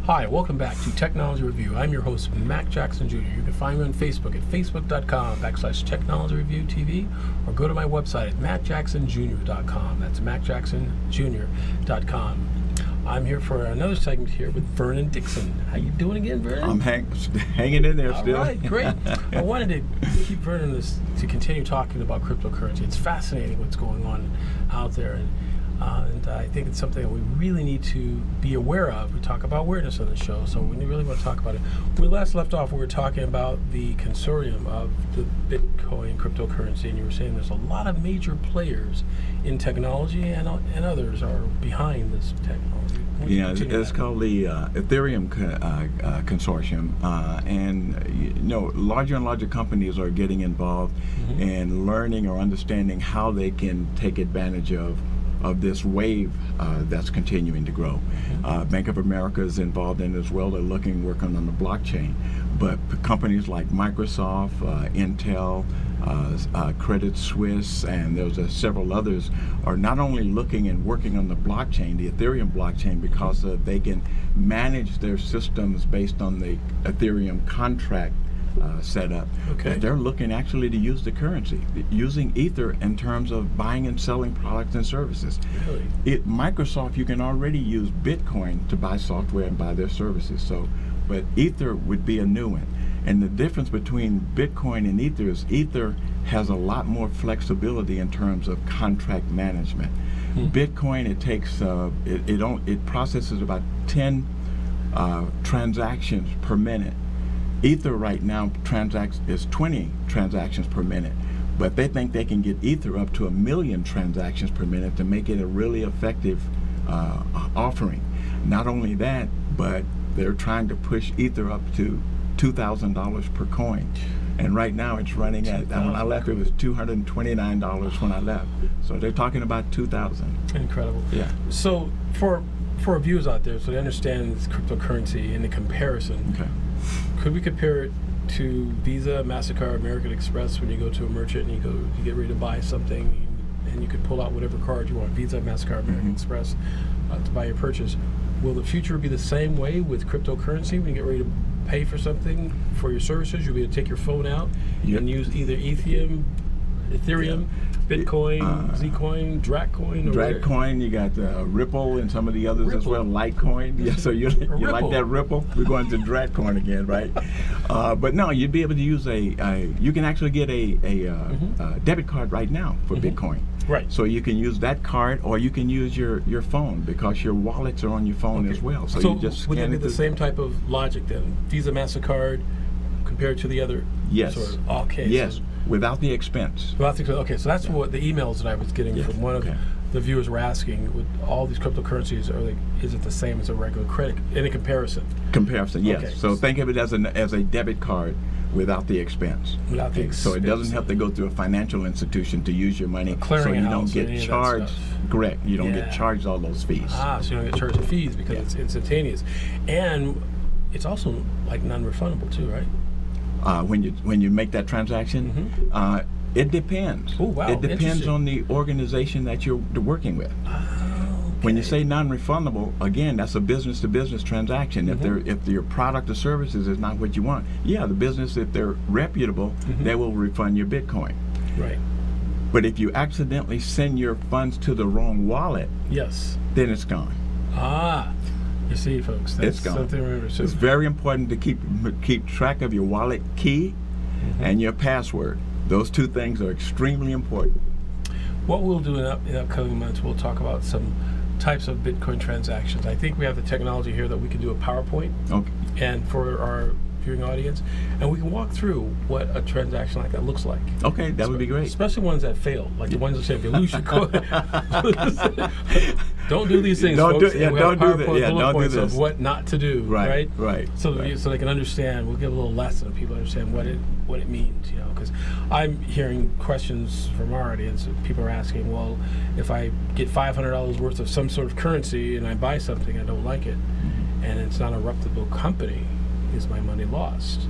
Hi, welcome back to Technology Review. I'm your host, Mac Jackson Jr. You can find me on Facebook at facebook.com/technologyreview.tv or go to my website at macjacksonjr.com. That's macjacksonjr.com. I'm here for another segment here with Vernon Dixon. How you doing again, Vernon? I'm hanging in there still. All right, great. I wanted to keep Vernon to continue talking about cryptocurrency. It's fascinating what's going on out there. And I think it's something that we really need to be aware of. We talk about awareness on the show, so we really want to talk about it. When we last left off, we were talking about the consortium of the Bitcoin cryptocurrency, and you were saying there's a lot of major players in technology, and others are behind this technology. Yeah, it's called the Ethereum Consortium, and larger and larger companies are getting involved in learning or understanding how they can take advantage of this wave that's continuing to grow. Bank of America is involved in it as well. They're working on the blockchain. But companies like Microsoft, Intel, Credit Suisse, and there's several others are not only looking and working on the blockchain, the Ethereum blockchain, because they can manage their systems based on the Ethereum contract setup. Okay. They're looking actually to use the currency, using Ether in terms of buying and selling products and services. Really? Microsoft, you can already use Bitcoin to buy software and buy their services. But Ether would be a new one. And the difference between Bitcoin and Ether is Ether has a lot more flexibility in terms of contract management. Bitcoin, it takes it processes about 10 transactions per minute. Ether right now is 20 transactions per minute, but they think they can get Ether up to 1 million transactions per minute to make it a really effective offering. Not only that, but they're trying to push Ether up to $2,000 per coin. And right now it's running at, when I left, it was $229 when I left. So they're talking about $2,000. Incredible. Yeah. So for our viewers out there, so they understand this cryptocurrency and the comparison, Okay. could we compare it to Visa, MasterCard, American Express when you go to a merchant and you get ready to buy something and you could pull out whatever card you want, Visa, MasterCard, American Express, to buy your purchase? Will the future be the same way with cryptocurrency? When you get ready to pay for something for your services, you'll be able to take your phone out and use either Ethereum, Bitcoin, Zcoin, Dratcoin. Dratcoin, you got Ripple and some of the others as well, Litecoin. Yeah, so you like that Ripple? We're going to Dratcoin again, right? But no, you'd be able to use you can actually get a debit card right now for Bitcoin. Right. So you can use that card, or you can use your phone, because your wallets are on your phone as well. So you just would scan it be the same type of logic then? Visa, MasterCard, compared to the other? Yes. Sort of, okay. Yes. Without the expense. Okay, so that's what the emails that I was getting from one of the viewers were asking. With all these cryptocurrencies, is it the same as a regular credit in a comparison? Comparison, yes. Okay. So think of it as a debit card without the expense. Without the expense. So it doesn't have to go through a financial institution to use your money. So you don't get charged. Correct. You don't get charged all those fees. So you don't get charged the fees because it's instantaneous, and it's also like non-refundable too, right? When you make that transaction, it depends. Oh, wow. It depends on the organization that you're working with. When you say non-refundable, again, that's a business-to-business transaction. If your product or services is not what you want, the business, if they're reputable, they will refund your Bitcoin. Right. But if you accidentally send your funds to the wrong wallet, then it's gone. You see, folks, that's something to remember. So it's very important to keep track of your wallet key and your password. Those two things are extremely important. What we'll do in upcoming months, we'll talk about some types of Bitcoin transactions. I think we have the technology here that we can do a PowerPoint, and for our viewing audience, and we can walk through what a transaction like that looks like. Okay, that would be great. Especially ones that fail, like the ones that say, if you lose your coin, don't do these things, don't folks. Do this. Of what not to do, right? So they can understand. We'll give a little lesson so people understand what it means, because I'm hearing questions from our audience. People are asking, well, if I get $500 worth of some sort of currency and I buy something, I don't like it, and it's not a reputable company, is my money lost?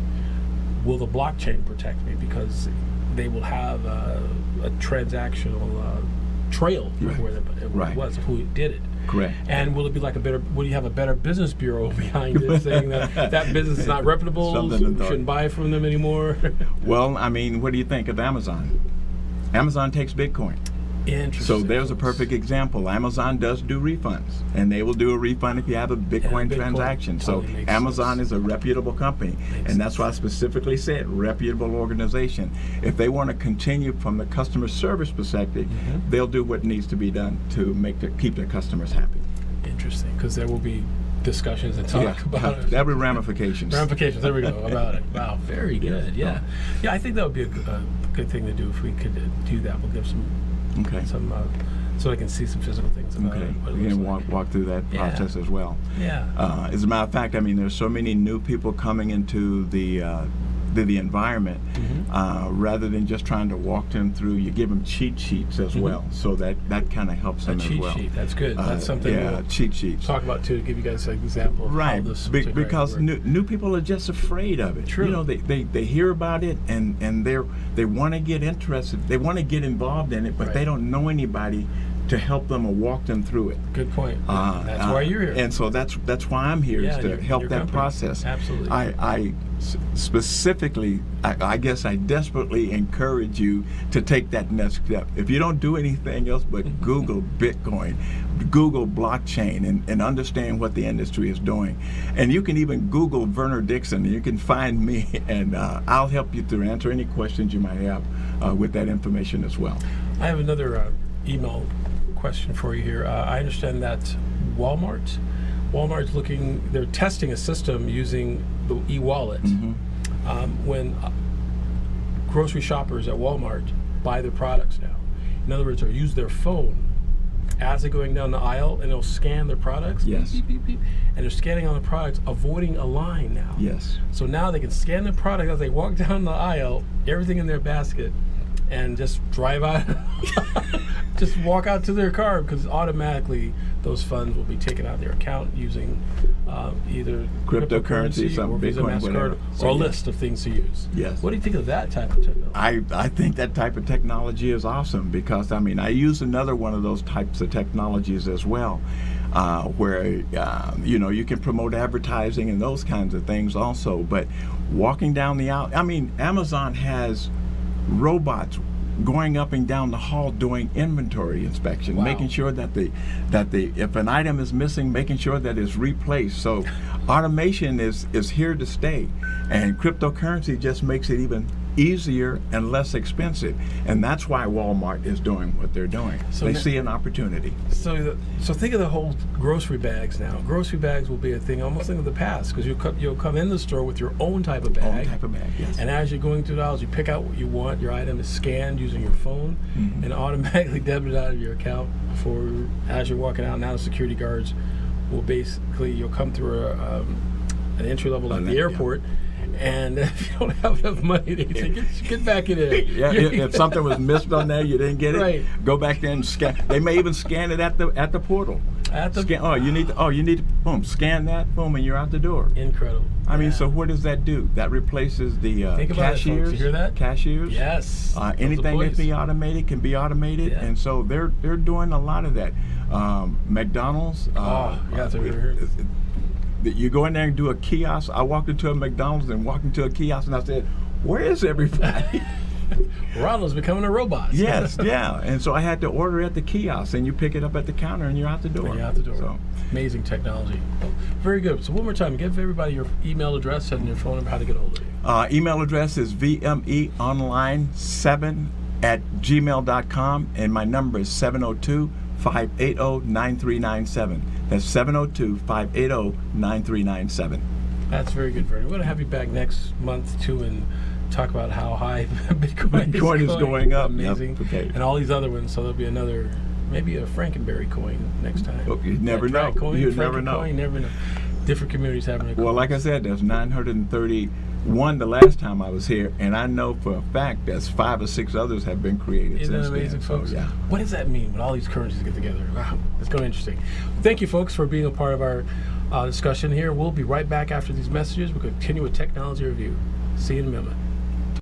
Will the blockchain protect me? Because they will have a transactional trail of where it was, of who did it. Correct. And will it be like will you have a better business bureau behind it saying that business is not reputable, Something so to we thought. shouldn't buy from them anymore? Well, I mean, what do you think of Amazon? Amazon takes Bitcoin. Interesting. So there's a perfect example. Amazon does do refunds, and they will do a refund if you have a Bitcoin Bitcoin transaction. totally So makes Amazon sense. is a reputable company, Makes and that's why I specifically said reputable organization. If they want to continue from the customer service perspective, they'll do what needs to be done to keep their customers happy. Interesting, because there will be discussions and talk about it. There'll be ramifications. Ramifications. There we go about it. Wow, very good. Yeah, I think that would be a good thing to do if we could do that. We'll give some so I can see some physical things about Okay, it. What it you looks can like. walk through that Yeah. process as well. Yeah. As a matter of fact, I mean, there's so many new people coming into the environment. Rather than just trying to walk them through, you give them cheat sheets as well, so that kind of helps A them as cheat well. sheet. That's good. That's something we'll cheat sheets. talk about too, to give you guys an example of Right, how this particular because works. new people are just afraid of it. True. You know, they hear about it and they want to get interested. They want to get involved in it, but they don't know anybody to help them or walk them through it. Good point. That's why you're here. And so that's why I'm here, is to your help that company. process. Absolutely. I specifically, I guess I desperately encourage you to take that next step. If you don't do anything else but Google Bitcoin, Google blockchain, and understand what the industry is doing. And you can even Google Werner Dixon, and you can find me, and I'll help you to answer any questions you might have with that information as well. I have another email question for you here. I understand that Walmart's they're testing a system using the e-wallet. When grocery shoppers at Walmart buy their products now, in other words, or use their phone as they're going down the aisle, and they'll scan their products. Yes. Beep, beep, beep, and they're scanning on the products, avoiding a line now. Yes. So now they can scan the product as they walk down the aisle, everything in their basket, and just drive out, just walk out to their car, because automatically those funds will be taken out of their account using either Cryptocurrency, some or Visa, Bitcoin, MasterCard, whatever. So, or a yeah. list of things to use. Yes. What do you think of that type of technology? I think that type of technology is awesome, because I mean, I use another one of those types of technologies as well, where you know, you can promote advertising and those kinds of things also. But walking down the aisle, I mean, Amazon has robots going up and down the hall doing inventory inspection, Wow. making sure that if an item is missing, making sure that it's replaced. So automation is here to stay, and cryptocurrency just makes it even easier and less expensive, and that's why Walmart is doing what they're doing. So they now- see an opportunity. So think of the whole grocery bags now. Grocery bags will be a thing, almost think of the past, because you'll come in the store with your own type of bag. Own type of bag, yes. And as you're going through the aisles, you pick out what you want. Your item is scanned using your phone and automatically debited out of your account as you're walking out. Now the security guards will basically, you'll come through an entry level at the yeah. airport, and if you don't have enough money, they say, get back in there. Yeah, if something was missed on there, you didn't get it. Right. Go back there and scan. They may even scan it at the portal. Scan, you need to boom, scan that, boom, and you're out the door. Incredible. I mean, Yeah. so what does that do? That replaces the Think about it, folks. cashiers. You hear that? Cashiers. Yes. Those Anything that employees. be automated can be automated, Yeah. and so they're doing a lot of that. McDonald's. yeah, so we're here. You go in there and do a kiosk. I walked into a McDonald's and walked into a kiosk, and I said, "Where is everybody?" Ronald's becoming a robot. Yes, yeah. And so I had to order at the kiosk, and you pick it up at the counter, and you're out the door. And you're out the door. So, Amazing technology. Very good. So one more time, give everybody your email address and your phone number, how to get a hold of you. email address is vmeonline7@gmail.com, and my number is 702-580-9397. That's 702-580-9397. That's very good, Vernon. We're going to have you back next month, too, and talk about how high Bitcoin is going up. Amazing. Yep, okay. And all these other ones. So there'll be maybe a Frankenberry coin next time. Oh, you never know. Coin, You never know. Coin, never know. Different communities having a Well, like I said, there's 931 the last time I was here, and I know for a fact there's 5 or 6 others have been created Isn't since that amazing, then. folks? So, yeah. What does that mean when all these currencies get together? Wow, it's going to be interesting. Thank you, folks, for being a part of our discussion here. We'll be right back after these messages. We'll continue with Technology Review. See you in a minute.